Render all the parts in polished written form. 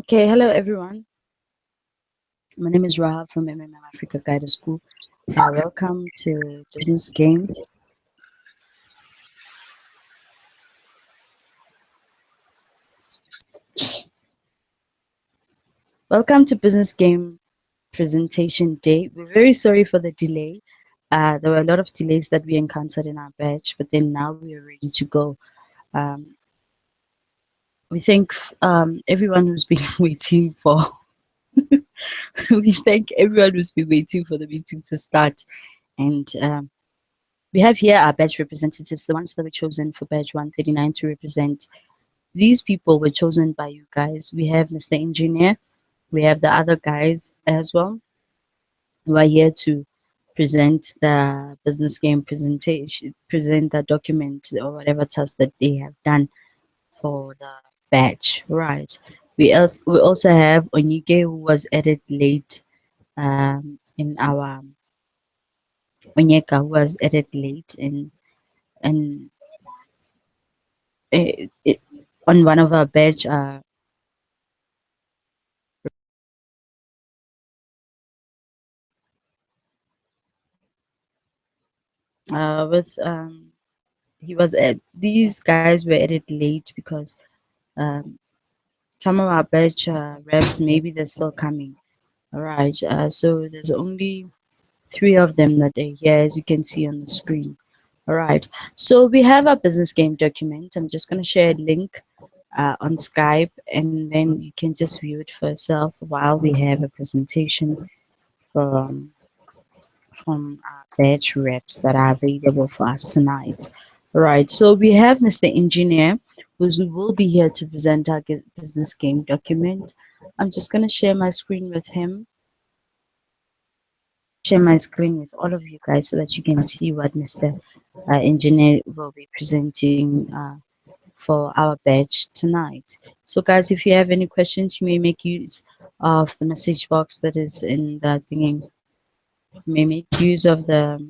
Okay, hello everyone. My name is Rahab from Africa Guidance School. Welcome to Business Game. Welcome to Business Game Presentation Day. We're very sorry for the delay. There were a lot of delays that we encountered in our batch, but then now we are ready to go. Um, we thank everyone who's been waiting for. We thank everyone who's been waiting for the meeting to start, and we have here our badge representatives, the ones that were chosen for badge 139 to represent. These people were chosen by you guys. We have Mr. Engineer, we have the other guys as well who are here to present the business game presentation, present the document or whatever task that they have done for the badge. Right. We also have Onyike who was added late in our Onyeka who was added late and on one of our badge with he was at these guys were added late because um, some of our batch reps maybe they're still coming. All right, so there's only three of them that are here, as you can see on the screen. All right, so we have a business game document. I'm just going to share a link on Skype, and then you can just view it for yourself while we have a presentation from our batch reps that are available for us tonight. All right, so we have Mr. Engineer, who will be here to present our business game document. I'm just going to share my screen with him, share my screen with all of you guys so that you can see what Mr. Engineer will be presenting for our batch tonight. So guys, if you have any questions, you may make use of the message box that is in the thingy. You may make use of the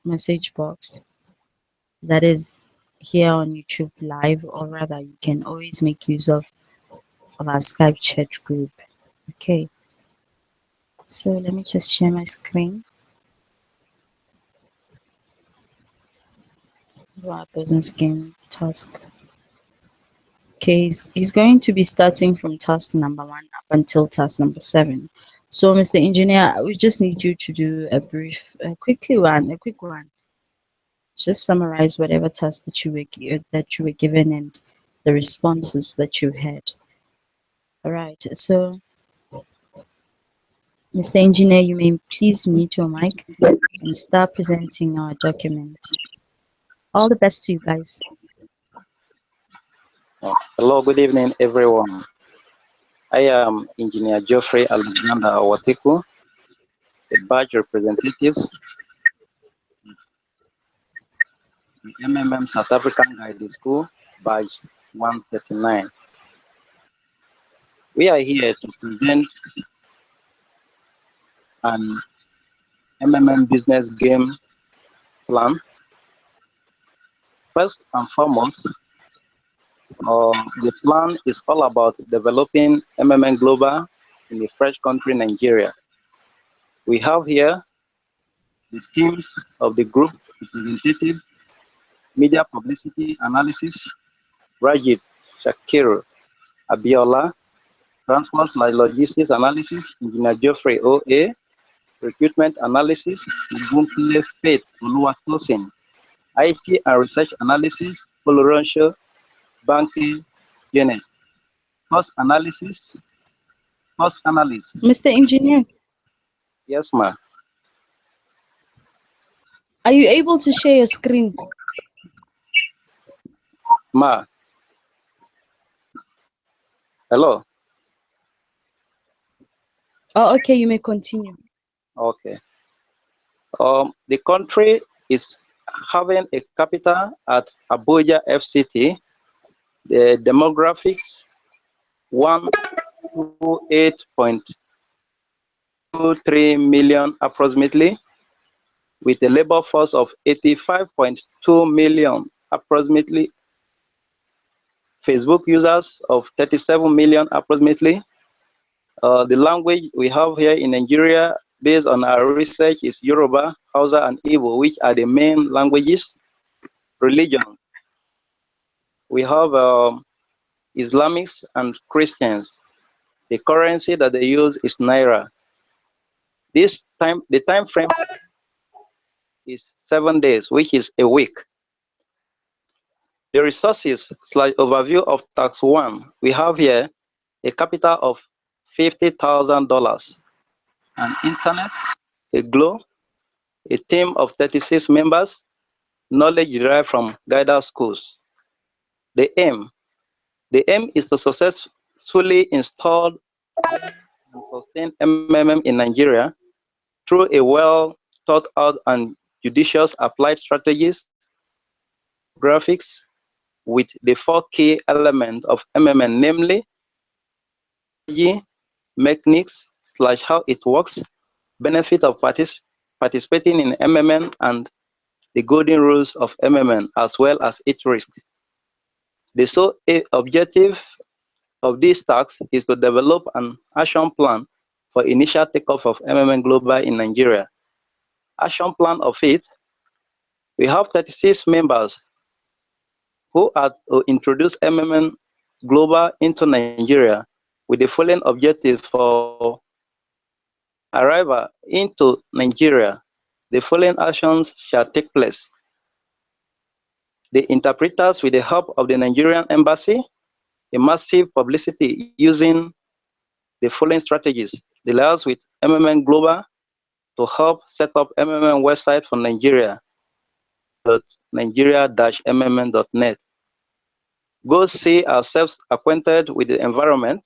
message box that is here on YouTube live, or rather you can always make use of our Skype chat group. Okay, so let me just share my screen. Our business game task. Okay, he's going to be starting from task number 1 up until task number 7. So Mr. Engineer, we just need you to do a quick one. Just summarize whatever task that you were given and the responses that you had. All right, so Mr. Engineer, you may please mute your mic and start presenting our document. All the best to you guys. Hello, good evening, everyone. I am Engineer Geoffrey Alexander Awatiku, the badge representative of the MMM South African Guidance School, badge 139. We are here to present an MMM business game plan. First and foremost, the plan is all about developing MMM Global in a fresh country, Nigeria. We have here the teams of the group representative, media publicity analysis, Rajit Shakir Abiola, transport logistics analysis, Engineer Geoffrey O.A., recruitment analysis, Ugunkule Faith Oluwatosin, IT and research analysis, Florentio Banki Janet, cost analysis, cost analysis. Mr. Engineer, Yes, ma'am. are you able to share your screen? Ma. Hello. Oh, okay, you may continue. Okay. The country is having a capital at Abuja FCT. The demographics 128.23 million approximately, with a labor force of 85.2 million approximately. Facebook users of 37 million approximately. The language we have here in Nigeria, based on our research, is Yoruba, Hausa, and Igbo, which are the main languages. Religion, we have Islamics and Christians. The currency that they use is Naira. The time frame is 7 days, which is a week. The resources / overview of tax 1. We have here a capital of $50,000, an internet, a glow, a team of 36 members, knowledge derived from guided schools. The aim. The aim is to successfully install and sustain MMM in Nigeria through a well thought out and judicious applied strategies, infographics with the 4 key elements of MMM, namely strategy, mechanics / how it works, benefit of participating in MMM, and the golden rules of MMM, as well as its risks. The sole objective of this task is to develop an action plan for initial takeoff of MMM Global in Nigeria. Action plan of it, we have 36 members who are to introduce MMM Global into Nigeria with the following objectives for arrival into Nigeria. The following actions shall take place. The interpreters with the help of the Nigerian embassy, a massive publicity using the following strategies. The liaise with MMM Global to help set up MMM website for Nigeria, nigeria-mmn.net. Go see ourselves acquainted with the environment.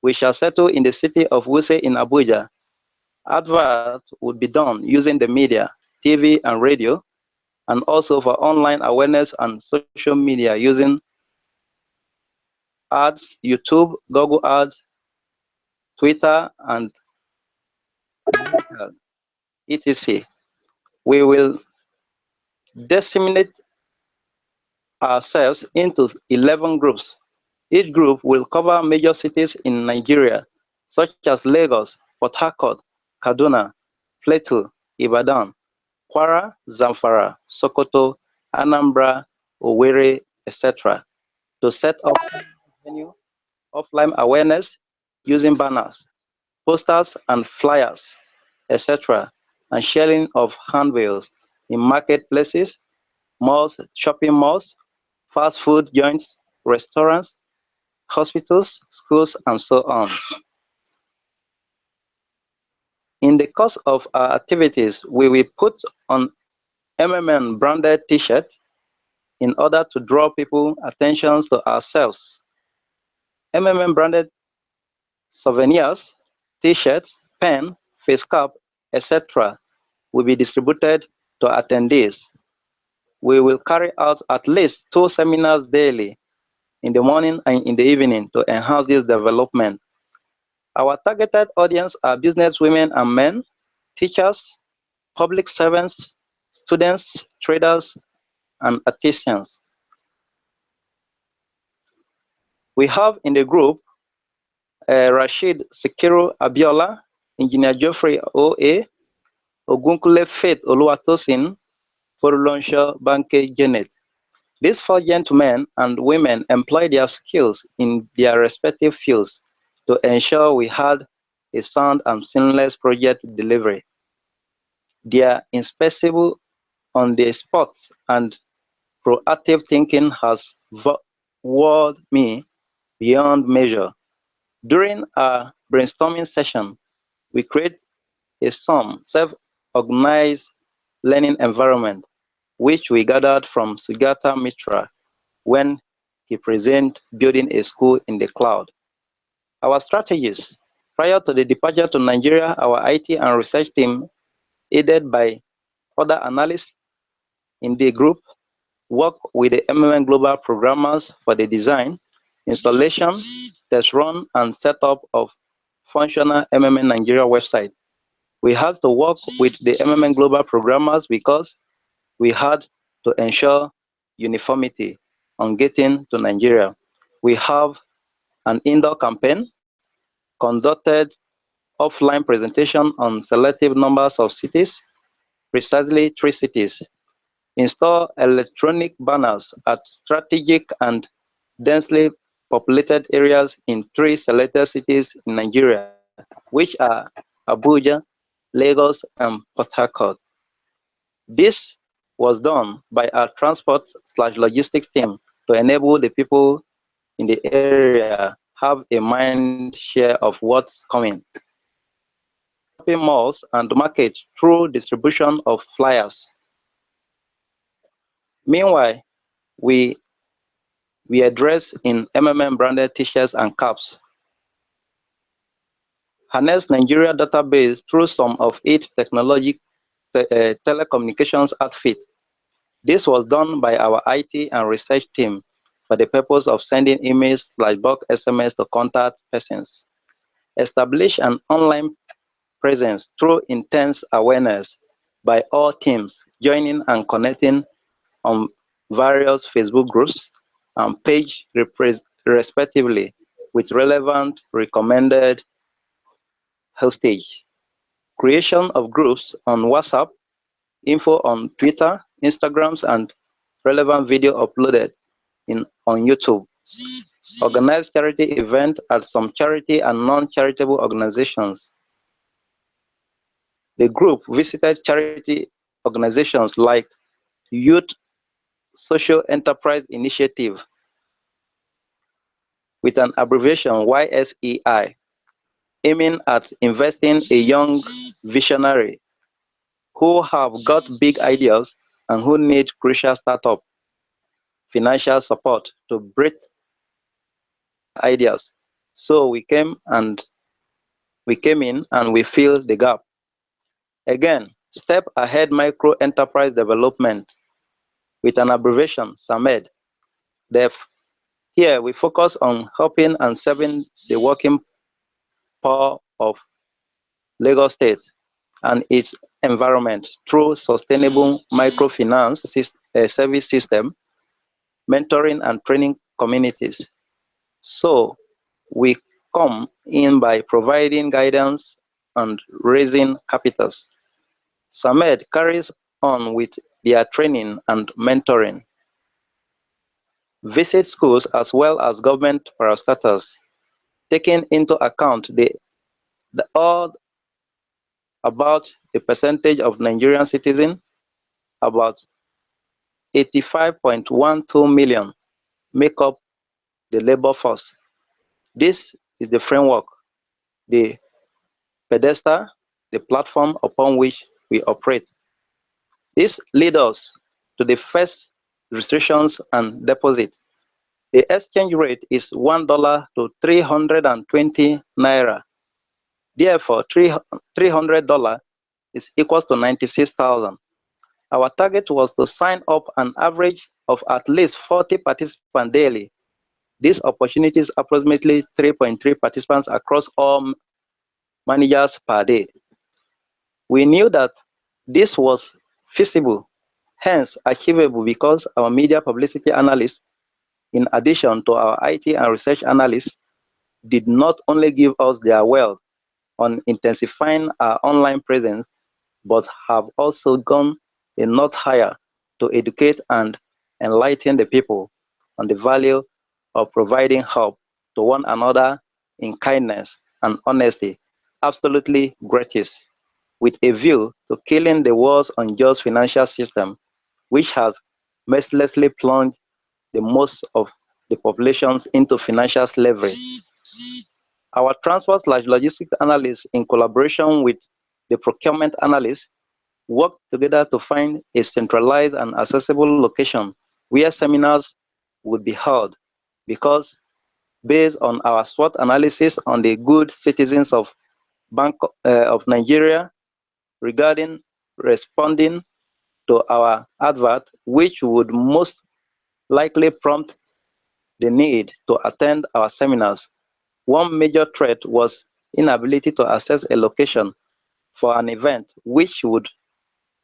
We shall settle in the city of Wuse in Abuja. Advert would be done using the media, TV and radio, and also for online awareness and social media using ads, YouTube, Google Ads, Twitter, and etc. We will disseminate ourselves into 11 groups. Each group will cover major cities in Nigeria, such as Lagos, Port Harcourt, Kaduna, Plateau, Ibadan, Kwara, Zamfara, Sokoto, Anambra, Owerri, etc. to set up venue, offline awareness using banners, posters and flyers, etc., and sharing of handbills in marketplaces, malls, shopping malls, fast food joints, restaurants, hospitals, schools, and so on. In the course of our activities, we will put on MMN branded t-shirt in order to draw people attention to ourselves. MMN branded souvenirs, t-shirts, pen, face cap, etc. will be distributed to attendees. We will carry out at least 2 seminars daily in the morning and in the evening to enhance this development. Our targeted audience are business women and men, teachers, public servants, students, traders, and artisans. We have in the group Rashid Sikiru Abiola, Engineer Geoffrey O.A., Ogunkule Faith Oluwatosin, Forulonsho Banke Janet. These 4 gentlemen and women employ their skills in their respective fields to ensure we had a sound and seamless project delivery. Their inspectable on the spot and proactive thinking has wowed me beyond measure. During our brainstorming session, we create a self-organized learning environment, which we gathered from Sugata Mitra when he presented building a school in the cloud. Our strategies. Prior to the departure to Nigeria, our IT and research team, aided by other analysts in the group, work with the MMN Global programmers for the design, installation, test run, and setup of functional MMN Nigeria website. We had to work with the MMN Global programmers because we had to ensure uniformity on getting to Nigeria. We have an indoor campaign, conducted offline presentation on selective numbers of cities, precisely 3 cities, install electronic banners at strategic and densely populated areas in 3 selected cities in Nigeria, which are Abuja, Lagos, and Port Harcourt. This was done by our transport/logistics team to enable the people in the area have a mind share of what's coming. Shopping malls and markets through distribution of flyers. Meanwhile, we were dressed in MMM-branded T-shirts and caps, harnessed Nigeria database through some of its telecommunications outfit. This was done by our IT and research team for the purpose of sending emails/bulk SMS to contact persons. Establish an online presence through intense awareness by all teams joining and connecting on various Facebook groups and pages respectively with relevant recommended hostage. Creation of groups on WhatsApp, info on Twitter, Instagrams, and relevant video uploaded on YouTube. Organize charity events at some charity and non-charitable organizations. The group visited charity organizations like Youth Social Enterprise Initiative, with an abbreviation YSEI, aiming at investing a young visionary who have got big ideas and who need crucial startup financial support to breathe their ideas. So we came in and we filled the gap. Again, Step Ahead Micro Enterprise Development, with an abbreviation SAMED. Here we focus on helping and serving the working poor of Lagos State and its environment through sustainable microfinance service system, mentoring and training communities. So we come in by providing guidance and raising capitals. SAMED carries on with their training and mentoring. Visit schools as well as government parastatals, taking into account all about the percentage of Nigerian citizens, about 85.12 million, make up the labor force. This is the framework, the pedestal, the platform upon which we operate. This leads us to the first restrictions and deposit. The exchange rate is $1 to 320 naira. Therefore, $300 is equals to 96,000. Our target was to sign up an average of at least 40 participants daily. This opportunity is approximately 3.3 participants across all managers per day. We knew that this was feasible, hence achievable, because our media publicity analysts, in addition to our IT and research analysts, did not only give us their wealth on intensifying our online presence, but have also gone a notch higher to educate and enlighten the people on the value of providing help to one another in kindness and honesty, absolutely gratis, with a view to killing the world's unjust financial system, which has mercilessly plunged the most of the populations into financial slavery. Our transport/logistics analysts, in collaboration with the procurement analysts, worked together to find a centralized and accessible location where seminars would be held, because based on our SWOT analysis on the good citizens of Nigeria regarding responding to our advert, which would most likely prompt the need to attend our seminars. One major threat was inability to access a location for an event, which would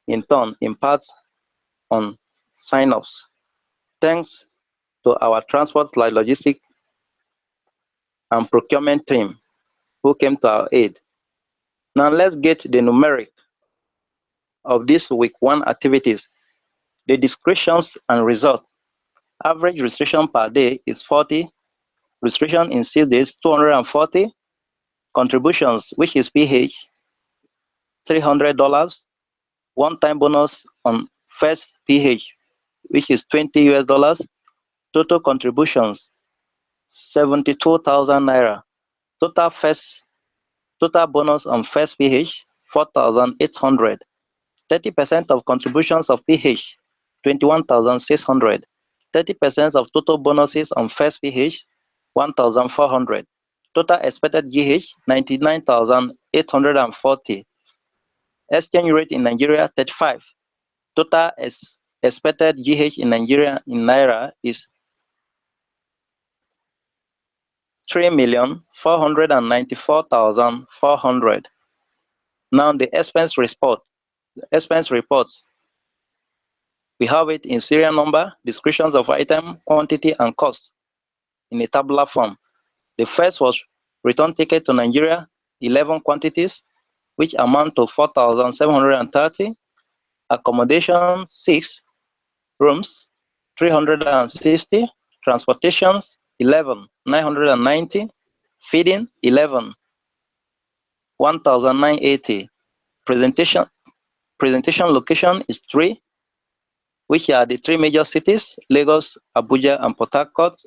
in turn impact on sign-ups. Thanks to our transport logistics and procurement team who came to our aid. Now let's get the numeric of these week 1 activities, the descriptions and results. Average registration per day is 40, registration in 6 days 240, contributions which is PH $300, one-time bonus on first PH which is $20, total contributions 72,000 naira, total bonus on first PH 4,800, 30% of contributions of PH 21,600, 30% of total bonuses on first PH 1,400, total expected GH 99,840, exchange rate in Nigeria 35, total expected GH in Nigeria in Naira is 3,494,400. Now the expense report, we have it in serial number, descriptions of item, quantity, and cost in a tabular form. The first was return ticket to Nigeria, 11 quantities, which amount to 4,730, accommodation 6 rooms 360, transportations 11 990, feeding 11 1,980, presentation location is 3, which are the 3 major cities, Lagos, Abuja, and Port Harcourt,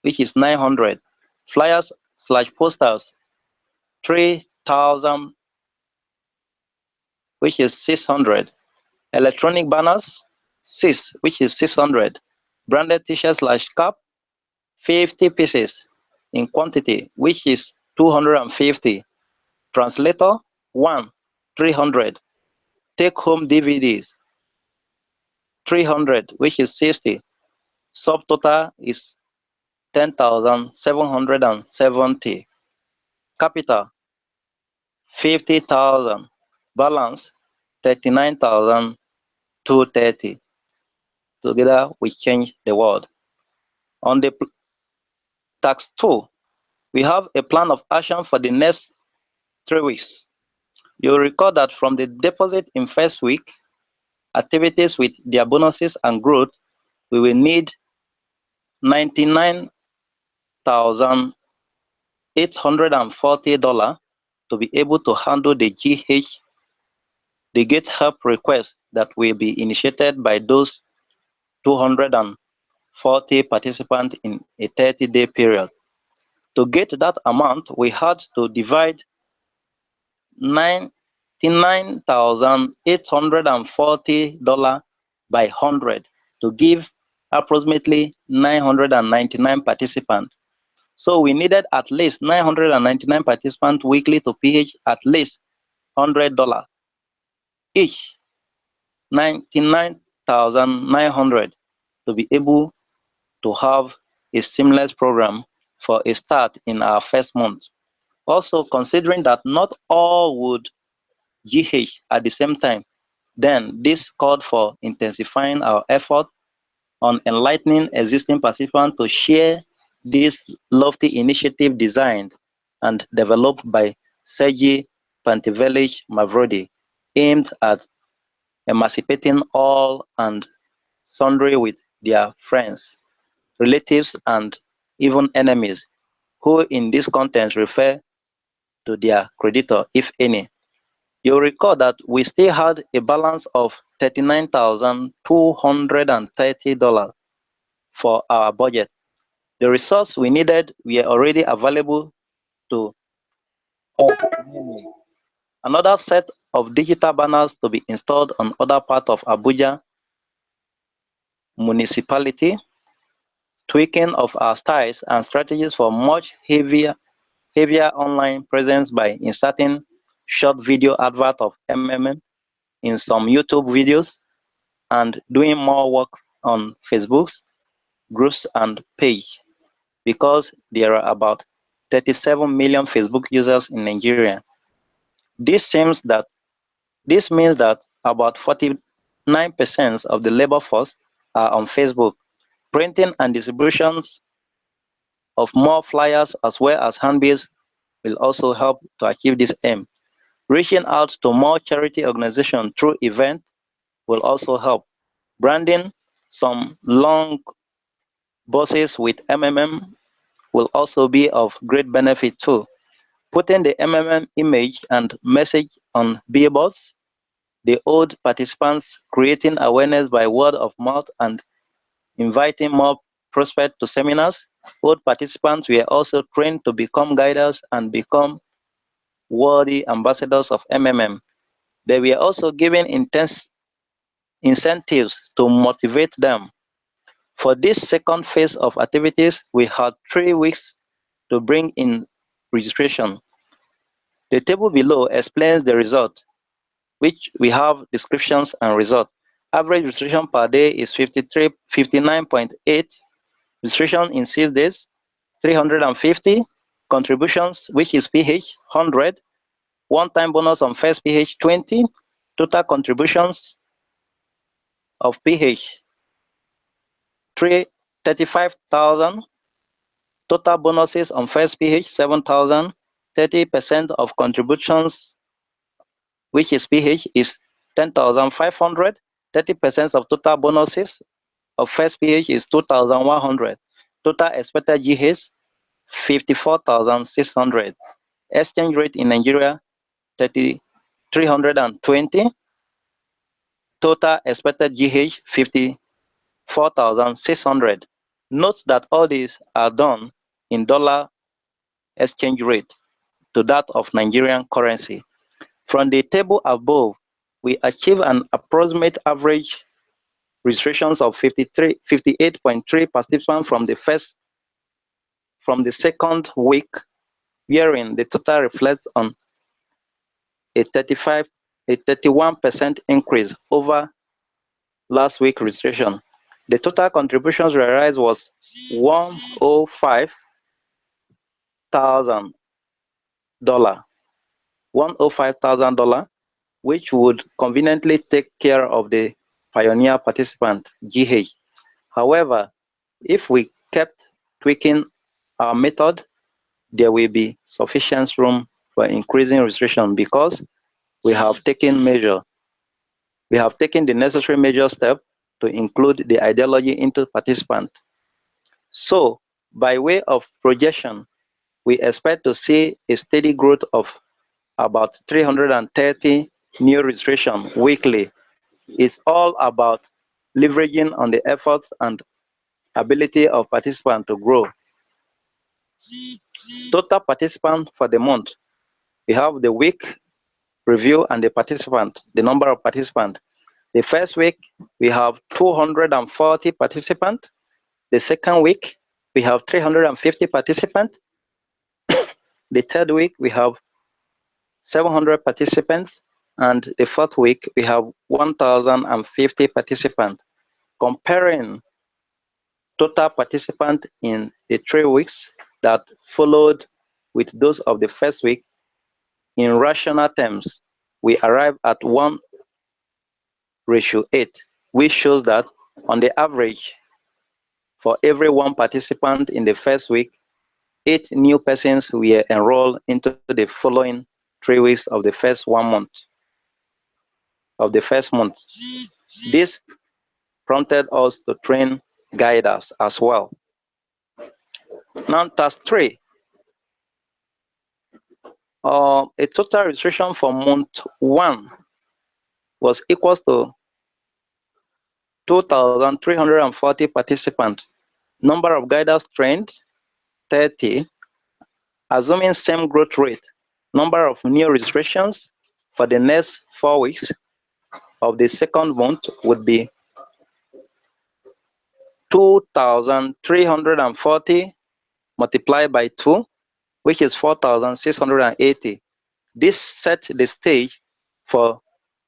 which is 900. Flyers/posters 3,000, which is 600. Electronic banners 6, which is 600. Branded t-shirt/cap 50 pieces in quantity, which is 250. Translator 1, 300. Take-home DVDs 300, which is 60. Subtotal is 10,770. Capital 50,000. Balance 39,230. Together we change the world. On the tax 2, we have a plan of action for the next 3 weeks. You'll recall that from the deposit in first week, activities with their bonuses and growth, we will need $99,840 to be able to handle the get help request that will be initiated by those 240 participants in a 30-day period. To get that amount, we had to divide $99,840 by 100 to give approximately 999 participants. So we needed at least 999 participants weekly to PH at least $100 each, 99,900 to be able to have a seamless program for a start in our first month. Also, considering that not all would GH at the same time, then this called for intensifying our effort on enlightening existing participants to share this lofty initiative designed and developed by Sergei Pantevelich Mavrodi, aimed at emancipating all and sundry with their friends, relatives, and even enemies, who in this context refer to their creditor, if any. You'll recall that we still had a balance of $39,230 for our budget. The resources we needed were already available to us. Another set of digital banners to be installed on other parts of Abuja municipality, tweaking of our styles and strategies for much heavier online presence by inserting short video advert of MMM in some YouTube videos, and doing more work on Facebook's groups and page, because there are about 37 million Facebook users in Nigeria. This means that about 49% of the labor force are on Facebook. Printing and distributions of more flyers as well as handbills will also help to achieve this aim. Reaching out to more charity organizations through events will also help. Branding some long buses with MMM will also be of great benefit too. Putting the MMM image and message on billboards, the old participants creating awareness by word of mouth and inviting more prospects to seminars. Old participants were also trained to become guiders and become worthy ambassadors of MMM. They were also given intense incentives to motivate them. For this second phase of activities, we had 3 weeks to bring in registration. The table below explains the result, which we have descriptions and result. Average registration per day is 59.8, registration in 6 days, 350, contributions, which is PH, 100, one-time bonus on first PH, 20, total contributions of PH, 35,000, total bonuses on first PH, 7,000, 30% of contributions, which is PH, is 10,500, 30% of total bonuses of first PH is 2,100, total expected GH, 54,600, exchange rate in Nigeria, 320, total expected GH, 54,600. Note that all these are done in dollar exchange rate to that of Nigerian currency. From the table above, we achieve an approximate average registrations of 58.3 participants from the second week, wherein the total reflects on a 31% increase over last week registration. The total contributions realized was $105,000, $105,000, which would conveniently take care of the pioneer participant GH. However, if we kept tweaking our method, there will be sufficient room for increasing registration because we have taken the necessary major step to include the ideology into participant. So, by way of projection, we expect to see a steady growth of about 330 new registration weekly. It's all about leveraging on the efforts and ability of participants to grow. Total participant for the month. We have the week review and the number of participants. The first week, we have 240 participants. The second week, we have 350 participants. The third week, we have 700 participants. And the fourth week, we have 1,050 participants. Comparing total participants in the 3 weeks that followed with those of the first week, in rational terms, we arrive at 1:8, which shows that on the average, for every one participant in the first week, 8 new persons were enrolled into the following 3 weeks of the first 1 month. This prompted us to train guiders as well. Now, task 3. A total registration for month 1 was equals to 2,340 participants. Number of guiders trained, 30. Assuming same growth rate, number of new registrations for the next 4 weeks of the second month would be 2,340 multiplied by 2, which is 4,680. This set the stage for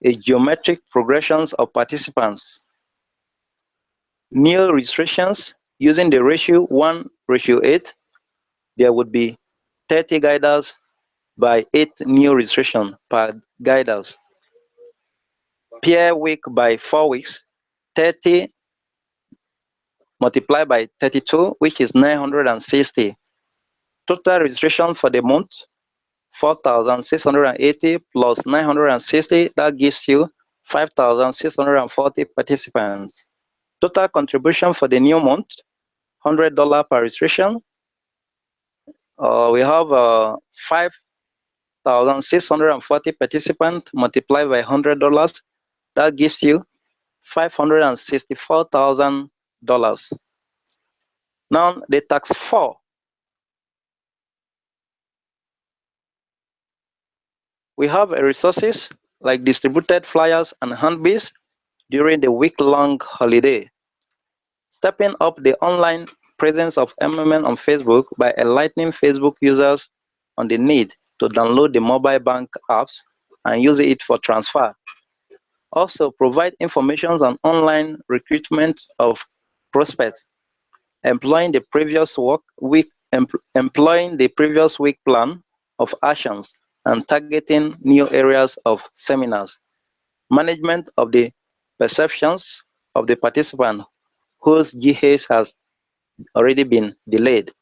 a geometric progression of participants. New registrations using the ratio 1:8, there would be 30 guiders by 8 new registration per guiders. Per week by 4 weeks, 30 multiplied by 32, which is 960. Total registration for the month, 4,680 plus 960, that gives you 5,640 participants. Total contribution for the new month, $100 per registration. We have 5,640 participants multiplied by $100. That gives you $564,000. Now the tax 4. We have resources like distributed flyers and handbills during the week-long holiday. Stepping up the online presence of MMN on Facebook by enlightening Facebook users on the need to download the mobile bank apps and use it for transfer. Also, provide information on online recruitment of prospects, employing the previous week plan of actions and targeting new areas of seminars. Management of the perceptions of the participant whose GH has already been delayed.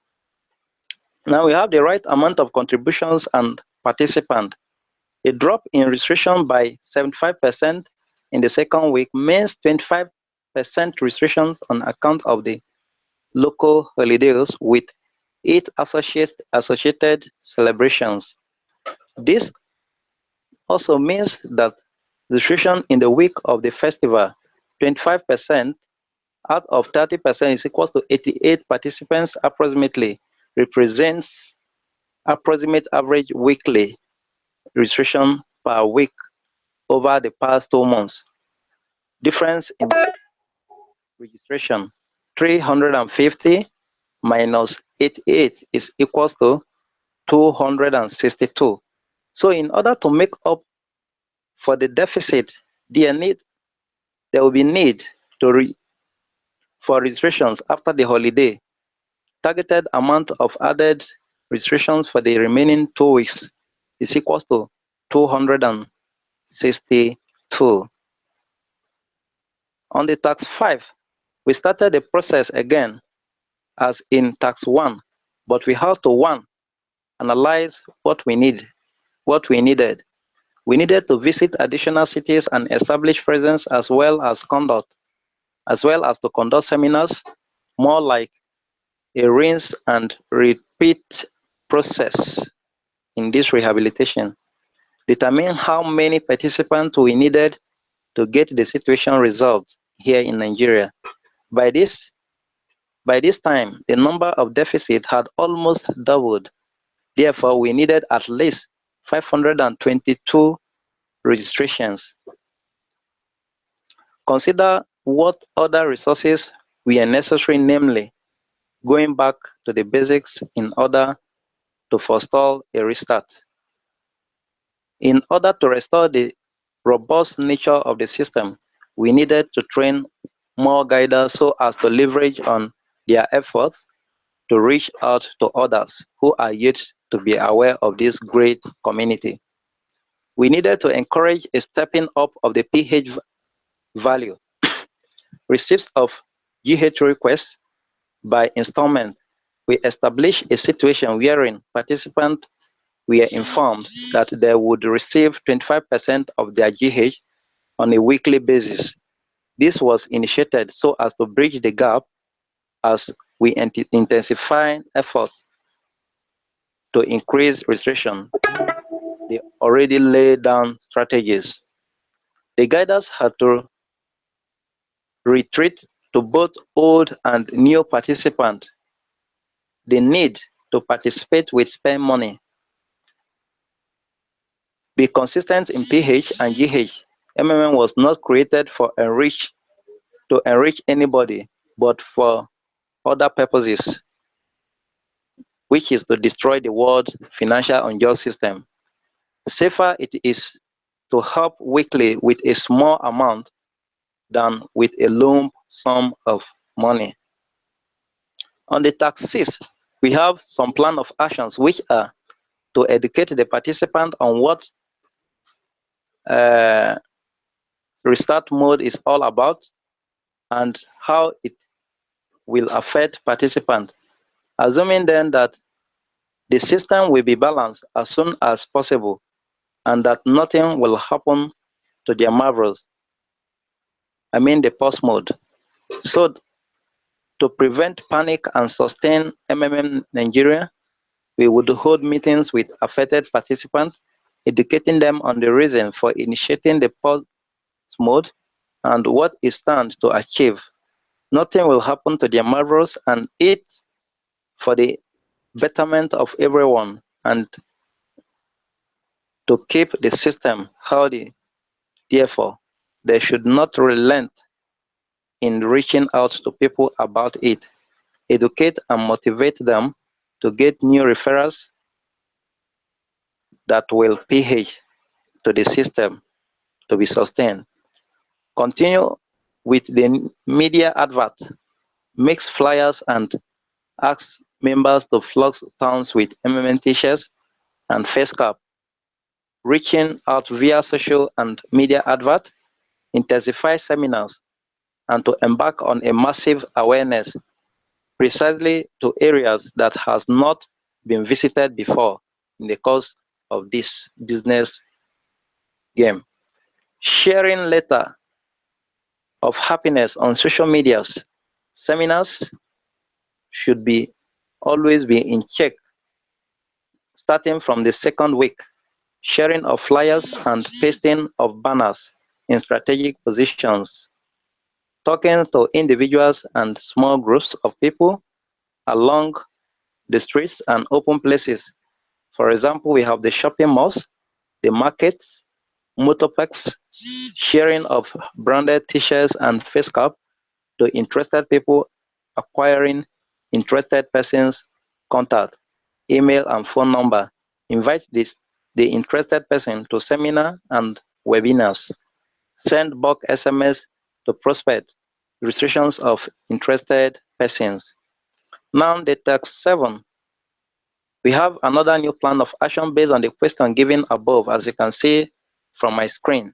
Now we have the right amount of contributions and participant. A drop in registration by 75% in the second week means 25% restrictions on account of the local holidays with its associated celebrations. This also means that registration in the week of the festival, 25% out of 30% is equal to 88 participants approximately, represents approximate average weekly registration per week over the past 2 months. Difference in registration, 350 minus 88 is equals to 262. So in order to make up for the deficit, there will be need for registrations after the holiday. Targeted amount of added registrations for the remaining 2 weeks is equals to 262. On the tax 5, we started the process again as in tax 1, but we have to analyze what we needed. We needed to visit additional cities and establish presence as well as to conduct seminars, more like a rinse and repeat process in this rehabilitation. Determine how many participants we needed to get the situation resolved here in Nigeria. By this time, the number of deficit had almost doubled. Therefore, we needed at least 522 registrations. Consider what other resources were necessary, namely, going back to the basics in order to forestall a restart. In order to restore the robust nature of the system, we needed to train more guiders so as to leverage on their efforts to reach out to others who are yet to be aware of this great community. We needed to encourage a stepping up of the pH value. Receipts of GH requests by installment. We established a situation wherein participants were informed that they would receive 25% of their GH on a weekly basis. This was initiated so as to bridge the gap as we intensify efforts to increase registration. The already laid down strategies. The guiders had to retreat to both old and new participants. The need to participate with spare money. Be consistent in pH and GH. MMM was not created to enrich anybody, but for other purposes, which is to destroy the world's financial unjust system. Safer it is to help weekly with a small amount than with a lump sum of money. On the tax 6, we have some plan of actions which are to educate the participant on what restart mode is all about and how it will affect participants, assuming then that the system will be balanced as soon as possible and that nothing will happen to their marvels, the pause mode. So to prevent panic and sustain Nigeria, we would hold meetings with affected participants, educating them on the reason for initiating the pause mode and what it stands to achieve. Nothing will happen to their marvels and it for the betterment of everyone and to keep the system healthy. Therefore, they should not relent in reaching out to people about it, educate and motivate them to get new referrals that will pH to the system to be sustained. Continue with the media advert, mix flyers and ask members to flock towns with t-shirts and face cap, reaching out via social and media advert, intensify seminars, and to embark on a massive awareness precisely to areas that has not been visited before in the course of this business game. Sharing letter of happiness on social medias, seminars should be always be in check starting from the second week. Sharing of flyers and pasting of banners in strategic positions. Talking to individuals and small groups of people along the streets and open places. For example, we have the shopping malls, the markets, motor parks, sharing of branded t-shirts and face cap to interested people, acquiring interested persons' contact, email and phone number. Invite the interested person to seminar and webinars. Send bulk SMS to prospect restrictions of interested persons. Now the task 7. We have another new plan of action based on the question given above, as you can see from my screen.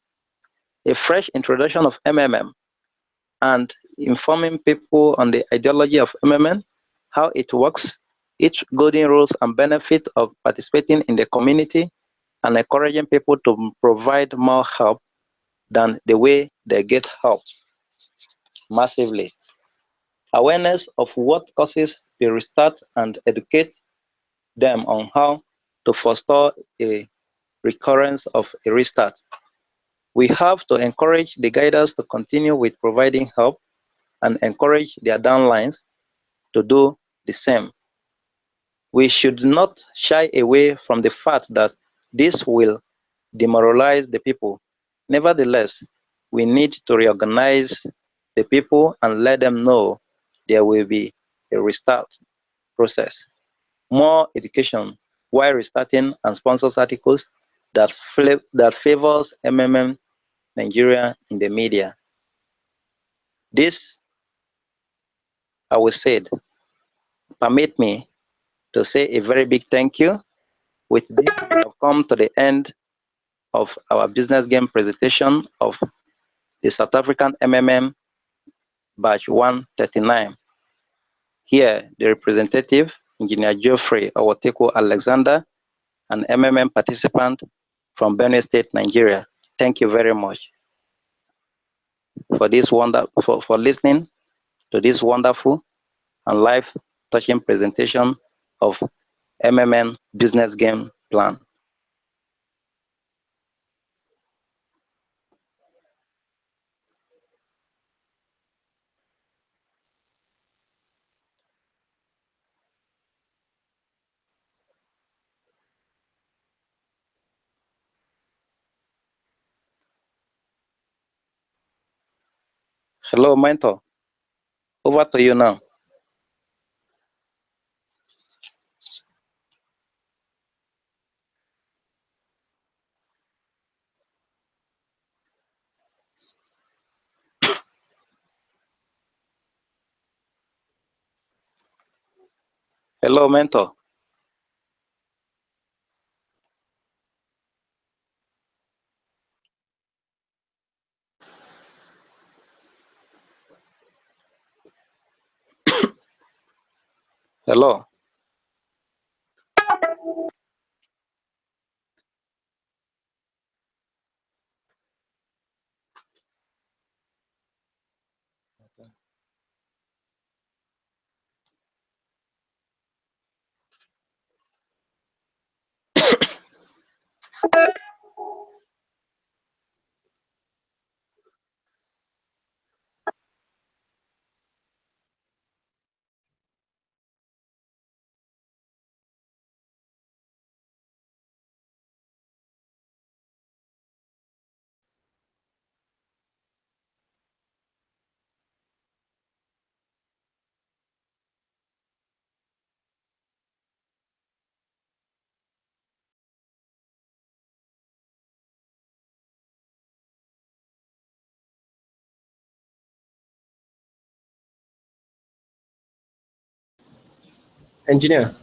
A fresh introduction of and informing people on the ideology of how it works, its golden rules and benefit of participating in the community, and encouraging people to provide more help than the way they get help massively. Awareness of what causes the restart and educate them on how to forestall a recurrence of a restart. We have to encourage the guiders to continue with providing help and encourage their downlines to do the same. We should not shy away from the fact that this will demoralize the people. Nevertheless, we need to reorganize the people and let them know there will be a restart process. More education while restarting and sponsors articles that favors Nigeria in the media. This, I will say, permit me to say a very big thank you. With this, we have come to the end of our business game presentation of the South African batch 139. Here, the representative, Engineer Geoffrey Owoteko Alexander, an participant from Benue State, Nigeria. Thank you very much for this for listening to this wonderful and life touching presentation of business game plan. Hello, mentor. Over to you now. Hello, mentor. Hello. Engineer,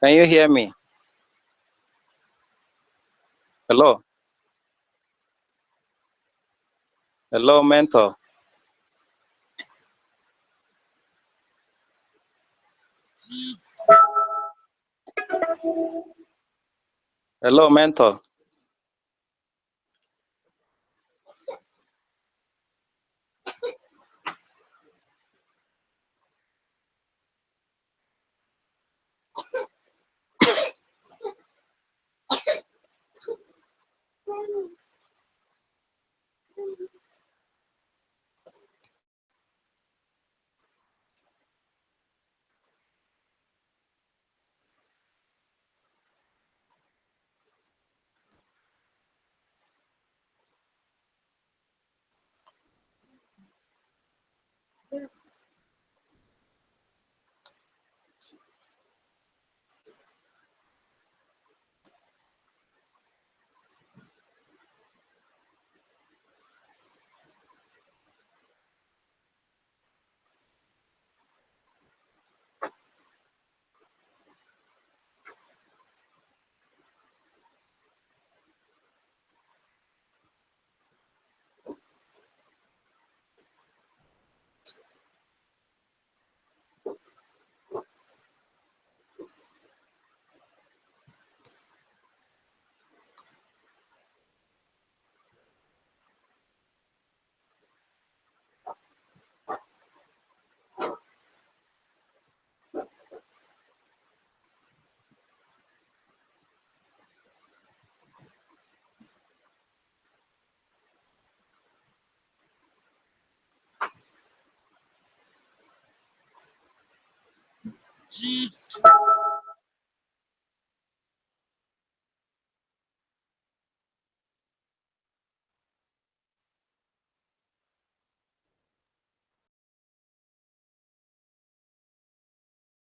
Can you hear me? Hello. Hello, mentor. Hello, mentor.